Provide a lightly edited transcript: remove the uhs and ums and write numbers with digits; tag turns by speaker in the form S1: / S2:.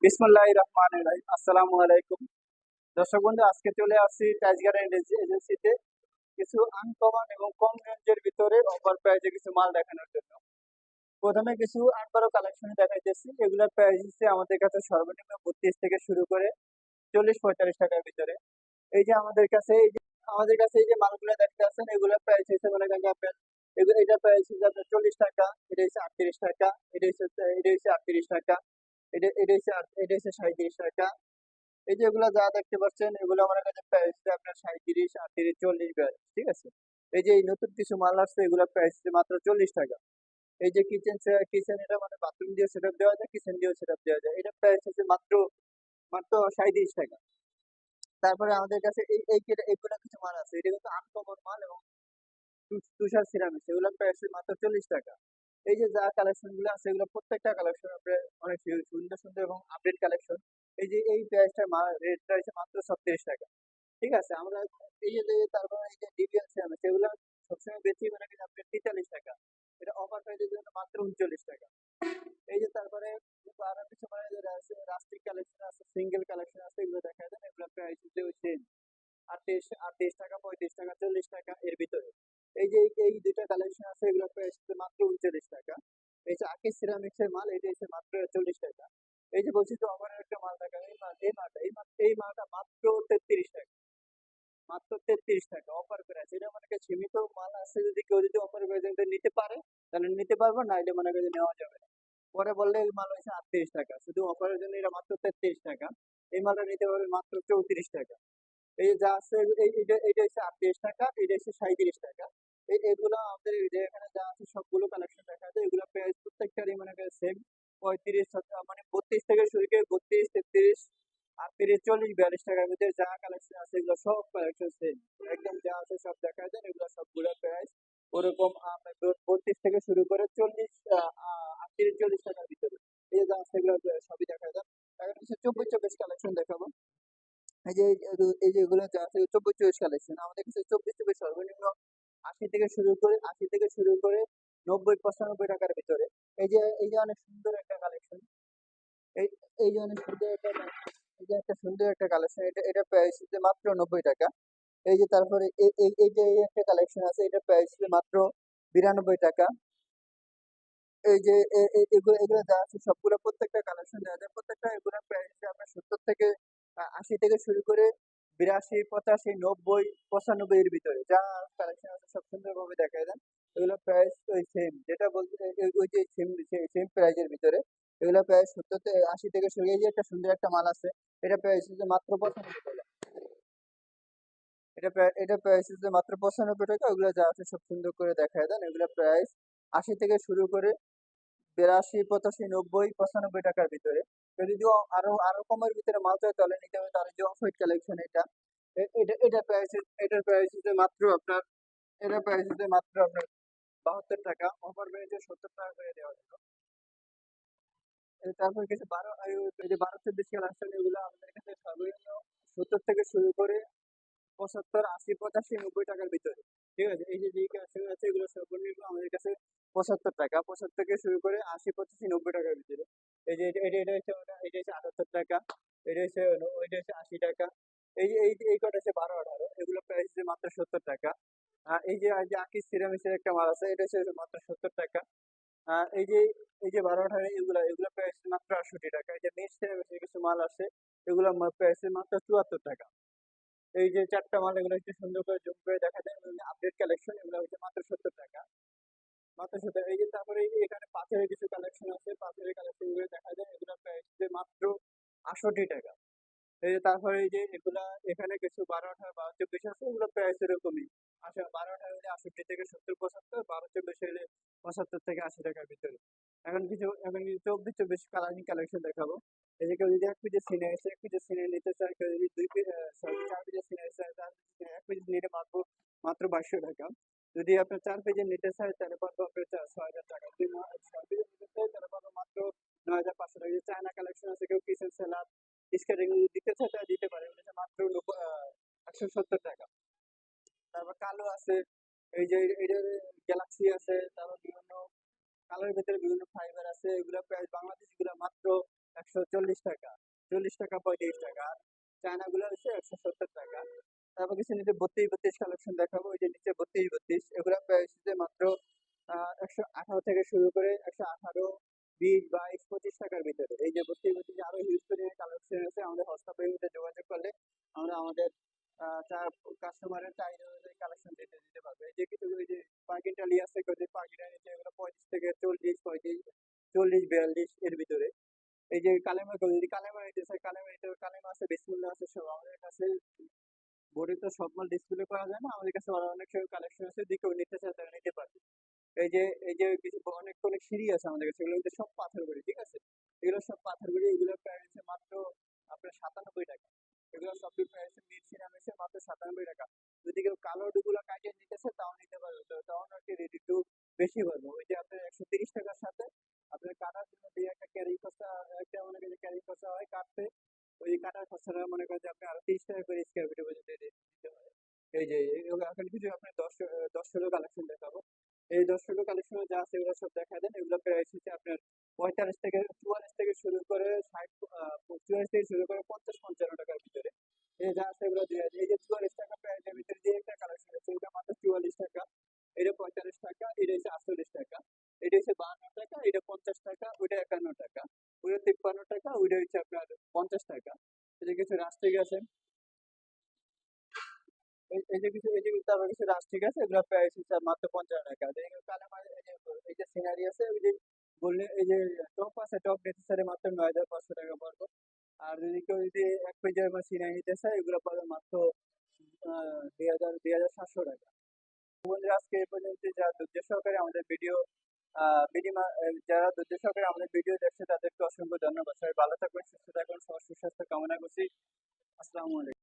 S1: বিসমিল্লাহির রহমানির রহিম। আসসালামু আলাইকুম দর্শক বন্ধু, আজকে চলে আসছি টাইজ গার্ডেন এজেন্সিতে কিছু আনকমন এবং কম রেঞ্জের ভিতরে অফার প্রাইসে কিছু মাল দেখানোর জন্য। প্রথমে কিছু আনবারো কালেকশন দেখাইতেছি। এগুলোর প্রাইস হচ্ছে আমাদের কাছে সর্বনিম্ন 32 থেকে শুরু করে 40-45 টাকার ভিতরে। এই যে আমাদের কাছে এই যে মালগুলো দেখতে পাচ্ছেন, এগুলোর প্রাইস হচ্ছে মনে করেন যে আপনার এটা প্রাইস হচ্ছে আপনার 40 টাকা, এটা হচ্ছে 38 টাকা, এটা হচ্ছে 38 টাকা, এটা হচ্ছে 37 টাকা। এই যে এগুলা যা দেখতে পাচ্ছেন এগুলো আমার কাছে প্রাইস আপনার 37, 38, 40, 42, ঠিক আছে। এই যে এই নতুন কিছু মাল আসছে, এগুলো প্রাইস মাত্র 40 টাকা। এই যে কিচেন এটা মানে বাথরুম দিয়ে সেটআপ দেওয়া যায়, কিচেন দিয়েও সেটআপ দেওয়া যায়, এটা প্রাইস হচ্ছে মাত্র মাত্র 37 টাকা। তারপরে আমাদের কাছে এইগুলা কিছু মাল আছে, এটা কিন্তু আনকমন মাল এবং তুষার সিরামিক্স, এগুলো প্রাইস মাত্র 40 টাকা। এই যে যা কালেকশন গুলো আছে এগুলো প্রত্যেকটা কালেকশন আপনার অনেক সুন্দর সুন্দর এবং আপডেট কালেকশন। এই যে এই প্রাইসটা রেট প্রাইস মাত্র 36 টাকা, ঠিক আছে। আমরা তারপরে এই যে ডিবিএল সিরামিক্স, এগুলো সবসময় বেশি মানে কি আপনার 43 টাকা, এটা অফার প্রাইসের জন্য মাত্র 39 টাকা। এই যে তারপরে কিন্তু আরো কিছু মানে আছে, রাস্টিক কালেকশন আছে, সিঙ্গেল কালেকশন আছে, এগুলো দেখা যায় এগুলো প্রাইস হচ্ছে সেম 38 টাকা, 35 টাকা, 40 টাকা এর ভিতরে। এই দুইটা কালেকশন আছে, এগুলো প্রাইস মাত্র 39 টাকা। এই যে আকিস সিরামিক্স এর মাল, এটা হচ্ছে মাত্র 40 টাকা। এই যে বলছি তো আমার একটা মাল দেখা, এই মালটা মাত্র 33 টাকা, মাত্র 33 টাকা অফার প্রাইস। এটা মানে কি সীমিত মাল আছে, যদি কেউ যদি অফার প্রাইসে নিতে পারে তাহলে নিতে পারবো, না এটা মানে কি নেওয়া যাবে না। পরে বললে এই মাল হচ্ছে 38 টাকা, শুধু অফারের জন্য এটা মাত্র 33 টাকা। এই মালটা নিতে পারবে মাত্র 34 টাকা। এই যে যা আছে এইটা হচ্ছে 38 টাকা, এটা হচ্ছে 37 টাকা। এগুলো আমাদের এই যে এখানে যা আছে সবগুলো কালেকশন দেখা যায়, এগুলো প্রাইস প্রত্যেকটারই মানে সেম 35, মানে 32 থেকে শুরু করে 32, 33, 38, 40, 42 টাকার ভিতরে যা কালেকশন আছে এগুলো সব কালেকশন সেম, একদম যা আছে সব দেখা যায়। এগুলো সবগুলো প্রাইস ওরকম 32 থেকে শুরু করে 40, 38, 40 টাকার ভিতরে। এই যে যা আছে এগুলো সবই দেখা যায়। এখন হচ্ছে 24 কালেকশন দেখাবো। এই যে এগুলো যা আছে 24 কালেকশন, আমাদের কাছে 24 সর্বনিম্ন 80 থেকে শুরু করে 90, 95 টাকার ভিতরে। এই যে অনেক সুন্দর একটা কালেকশন। এই এই যে অনেক সুন্দর একটা এই যে একটা সুন্দর একটা কালেকশন, এটা প্রাইস হচ্ছে মাত্র 90 টাকা। এই যে তারপরে এই একটা কালেকশন আছে, এটা প্রাইস হচ্ছে মাত্র 92 টাকা। এই যে এগুলো এগুলো যা আছে সবগুলো প্রত্যেকটা কালেকশন দেওয়া যায়, প্রত্যেকটা এগুলো প্রাইস আপনার 70 থেকে 80 থেকে শুরু করে 82, 85, 90, 95 এর ভিতরে যা কালেকশন আছে সব সুন্দরভাবে দেখা যায়। এগুলো প্রাইস ওই সেম, যেটা বলতে ওই যে সেম প্রাইজের ভিতরে। এগুলো প্রাইস 70 থেকে 80 থেকে শুরু। এই যে একটা সুন্দর একটা মাল আছে, এটা প্রাইস হচ্ছে মাত্র 95 টাকা। এটা প্রাইস হচ্ছে মাত্র 95 টাকা। ওগুলো যা আছে সব সুন্দর করে দেখায় দেন। এগুলো প্রাইস 80 থেকে শুরু করে 82, 85, 90, 95 টাকার ভিতরে। কেউ যদি আরো আরো কমের ভিতরে মাল চায় তাহলে নিতে হবে। তার যে অফ হোয়াইট কালেকশন, এটার প্রাইস হচ্ছে মাত্র আপনার, এটার প্রাইস হচ্ছে মাত্র আপনার 72 টাকা, অফার প্রাইসে 70 টাকা করে দেওয়া হলো। তারপর কিছু এই যে 12, 14 কালেকশন, এগুলো আমাদের কাছে সর্বনিম্ন 70 থেকে শুরু করে 75, 80, 85, 90 টাকার ভিতরে, ঠিক আছে। এই যে কালেকশন আছে এগুলো সর্বনিম্ন আমাদের কাছে 75 টাকা, 75 থেকে শুরু করে 80, 85, 90 টাকার ভিতরে। এই যে এটা হচ্ছে 78 টাকা, এটা হচ্ছে 80 টাকা। এই কটা হচ্ছে 12, 18, এগুলো প্রাইস হচ্ছে মাত্র 70 টাকা। এই যে আকিস সিরামিক্সের একটা মাল আছে, এটা হচ্ছে মাত্র 70 টাকা। এই যে 12, 18, এগুলো প্রাইস মাত্র 68 টাকা। এই যে মিক্স সিরামিক্সের কিছু মাল আছে, এগুলো প্রাইস মাত্র 74 টাকা। এই যে চারটা মাল, এগুলো একটু সুন্দর করে জুম করে দেখা যায়, আপডেট কালেকশন, এগুলো হচ্ছে মাত্র 70 টাকা, মাত্র 70। এই যে তারপরে এই যে এখানে পাথরের কিছু কালেকশন আছে, পাথরের কালেকশন গুলো দেখা যায়, এগুলো প্রাইস মাত্র 68 টাকা। এই যে তারপরে এই যে এগুলা এখানে কিছু 12, 18, 12, 24 আছে, এগুলো প্রাইস এরকমই। আচ্ছা, 12, 18 হলে 68 থেকে 70, 75, 12, 24 হলে 75 থেকে 80 টাকার ভিতরে। এখন কিছু 24 কালারিং কালেকশন দেখাবো। এই যে কেউ যদি 1 পিসের সিনে এসে 1 পিসের সিনে নিতে চায়, কেউ যদি 2 পিস 4 পিসের সিনে চায়, তাহলে 1 পিস নিলে মাত্র মাত্র 2200 টাকা। যদি আপনার 4 পিসের নিতে চায় তাহলে পারবো আপনার 6000 টাকা। যদি 6 পিসের নিতে চায় তাহলে পারবো মাত্র 9500 টাকা। যে চায়না কালেকশন আছে, কেউ কিচেন সেলার স্কেটিং দিতে চায় তারা দিতে পারে, এটা মাত্র 170 টাকা। তারপর কালো আছে, এই যে এটার গ্যালাক্সি আছে, তারপর বিভিন্ন কালারের ভিতরে বিভিন্ন ফাইবার আছে, এগুলো প্রাইস বাংলাদেশ গুলো মাত্র 140 টাকা, 40 টাকা, 35 টাকা। আর চায়নাগুলো হচ্ছে 170 টাকা। তারপর কিছু নিচে 32 32 কালেকশন দেখাবো। ওই যে নিচে 32 32 এগুলো প্রাইস হচ্ছে মাত্র 118 থেকে শুরু করে 118, 20, 22, 25 টাকার ভিতরে। এই যে 32 32 আরো হিউজ পরিমাণে কালেকশন আছে। আমাদের হোয়াটসঅ্যাপের মধ্যে যোগাযোগ করলে আমরা আমাদের কাস্টমারের চাহিদা অনুযায়ী কালেকশন দিতে দিতে পারবো। এই যে কিছু ওই যে পাকিস্তানি আছে, পাকিস্তানি নিচে এগুলো 35 থেকে 40, 35, 40, 42 এর ভিতরে। এই যে কালেমা যদি কালেমা নিতে চাই, কালেমা নিতে হবে, কালেমা আছে, বিসমিল্লাহ আছে, সব আমাদের কাছে। বোর্ডে তো সব মাল ডিসপ্লে করা যায় না, আমাদের কাছে আরো অনেক কালেকশন আছে, যদি কেউ নিতে চায় তারা নিতে পারবে। এই যে কিছু অনেক অনেক সিঁড়ি আছে আমাদের কাছে, এগুলো কিন্তু সব পাথর বাড়ি, ঠিক আছে। এগুলো সব পাথর বাড়ি, এগুলো প্রাইস মাত্র আপনার 97 টাকা। এগুলো সব প্রাইস মিড সিরামিক্সের মাত্র 97 টাকা। যদি কেউ কালো ডুগুলো কাটিয়ে নিতেছে তাও নিতে পারবে, তো তাও নাকি রেডি টু বেশি পারবো। ওই যে আপনার 130 টাকার সাথে আপনার কাটার জন্য যে একটা ক্যারি খরচা, একটা মনে করেন ক্যারি খরচা হয় কাটতে, ওই কাটার খরচাটা মনে করেন যে আপনি আরো 30 টাকা করে স্কোয়ার ফিটে পর্যন্ত দিতে হয়। এই যে এগুলো এখন কিছু আপনার 10 ষোলো কালেকশন দেখাবো। এই 10 ষোলো কালেকশনে যা আছে এগুলো সব দেখা দেন। এগুলো প্রাইস হচ্ছে আপনার 45 থেকে 44 থেকে শুরু করে 60, 44 থেকে শুরু করে 50 55 টাকার ভিতরে। এই যা আছে এগুলো দিয়ে আছে। এই যে 44 টাকা প্রাইসের ভিতরে যে একটা কালেকশন আছে এটা মাত্র 44 টাকা, এটা 45 টাকা, এটা হচ্ছে 48 টাকা, এটা হচ্ছে 52 টাকা, এটা 50 টাকা, ওইটা 51 টাকা, ওইটা 53 টাকা, ওইটা হচ্ছে আপনার 50 টাকা। এই যে কিছু রাষ্ট্রিক আছে, এই যে তারপর কিছু রাষ্ট্রিক আছে, এগুলো প্রাইস হচ্ছে মাত্র 55 টাকা। তো এগুলো কালামার এই যে সিনারি আছে, ওই যে বললে এই যে টপ আছে, টপ নিতে চাইলে মাত্র 9500 টাকা পড়বে। আর যদি কেউ যদি 1 পেজের বা সিনারি নিতে চায় এগুলো পাবে মাত্র 2700 টাকা। বন্ধুরা আজকে এই পর্যন্ত, যারা ধৈর্য সহকারে আমাদের ভিডিও যারা ধৈর্য সহকারে আমাদের ভিডিও দেখছে তাদেরকে অসংখ্য ধন্যবাদ। সবাই ভালো থাকবেন, সুস্থ থাকবেন, সবার সুস্বাস্থ্য কামনা করছি। আসসালামু আলাইকুম।